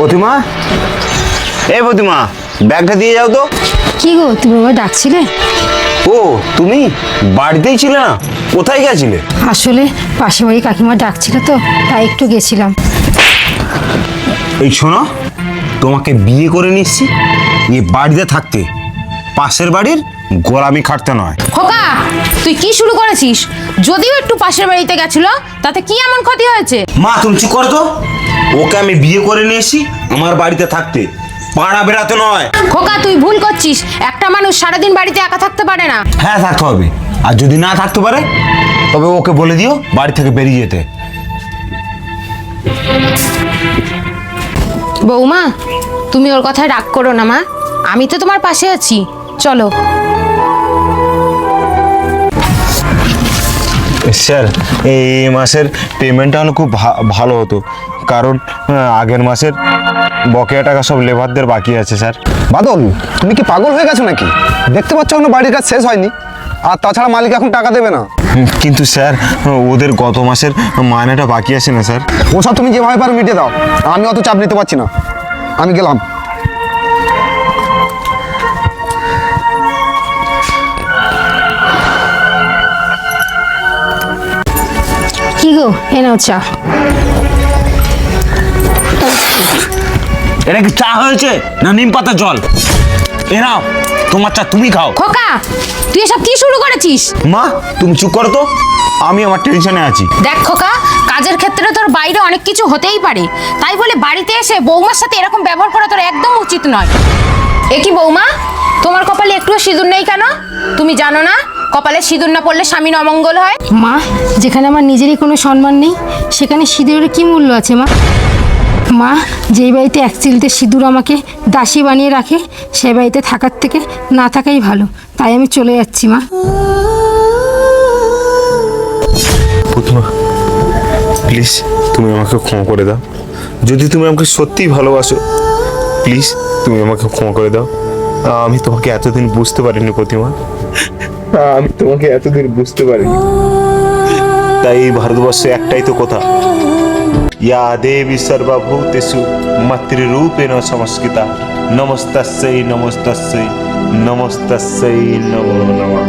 প্রতিমা, এই প্রতিমা, ব্যাগটা দিয়ে যাও তো। কি গো, তুমি আমায় ডাকছিলে? ও, তুমি বাড়িতেই ছিলে না? কোথায় গেছিলে? আসলে পাশে বাড়ি কাকিমা ডাকছিল তো, তাই একটু গেছিলাম। এই শোনো, তোমাকে বিয়ে করে নিচ্ছি এই বাড়িতে থাকতে, পাশের বাড়ির গোলামি খাটতে নয়। খোকা, তুই কি শুরু করেছিস? যদিও একটু পাশের বাড়িতে গেছিল, তাতে কি এমন ক্ষতি হয়েছে? মা তুমি চুপ করো তো। ওকে আমি বিয়ে করে নিয়ে এসি আমার বাড়িতে থাকতে, পাড়া বেড়াতে নয়। খোকা, তুই ভুল করছিস। একটা মানুষ সারাদিন বাড়িতে একা থাকতে পারে না। হ্যাঁ, থাকতে হবে। আর যদি না থাকতে পারে তবে ওকে বলে দিও বাড়ি থেকে বেরিয়ে যেতে। বৌমা, তুমি ওর কথায় রাগ করো না মা, আমি তো তোমার পাশে আছি। চলো। স্যার, এই মাসের পেমেন্টটা হলে খুব ভালো হতো, কারণ আগের মাসের বকেয়া টাকা সব লেবারদের বাকি আছে স্যার। বাদল, তুমি কি পাগল হয়ে গেছো নাকি? দেখতে পাচ্ছ এখনো বাড়ির কাজ শেষ হয়নি, আর তাছাড়া মালিক এখন টাকা দেবে না। কিন্তু স্যার, ওদের গত মাসের মাইনেটা বাকি আছে না স্যার। ওসব তুমি যেভাবে পারো মিটিয়ে দাও, আমি অত চাপ নিতে পারছি না। আমি গেলাম। কি গো, এ নাও চা। এটা কি চা হয়েছে না নিম পাতা জল? এ নাও তোমার চা, তুমি খাও। খোকা, তুই এসব কি শুরু করেছিস? মা তুমি চুপ করো তো, আমি আমার টেনশনে আছি। দেখ খোকা, কাজের ক্ষেত্রে তোর বাইরে অনেক কিছু হতেই পারে, তাই বলে বাড়িতে এসে বৌমার সাথে এরকম ব্যবহার করা তোর একদম উচিত নয়। এ কি বৌমা, তোমার কপালে একটুও সিঁদুর নেই কেন? তুমি জানো না কপালে সিঁদুর না পড়লে স্বামীর অমঙ্গল হয়? মা, যেখানে আমার নিজেরই কোনো সম্মান নেই, সেখানে সিঁদুরের কি মূল্য আছে মা? মা, যেই বাড়িতে এক চিলতে সিঁদুর আমাকে দাসী বানিয়ে রাখে, সেই বাড়িতে থাকার থেকে না থাকাই ভালো। তাই আমি চলে যাচ্ছি মা। প্রতিমা, প্লিজ তুমি আমাকে ক্ষমা করে দাও। যদি তুমি আমাকে সত্যিই ভালোবাসো, প্লিজ তুমি আমাকে ক্ষমা করে দাও। আমি তোমাকে এতদিন বুঝতে পারিনি প্রতিমা, আমি তোমাকে এতদিন বুঝতে পারিনি। তাই এই ভারতবর্ষে একটাই তো কথা, ইয়া দেবী সর্বভূতেষু মাতৃরূপেণ সংস্কৃতা, নমস্তস্যৈ নমস্তস্যৈ নমস্তস্যৈ নমো নমঃ।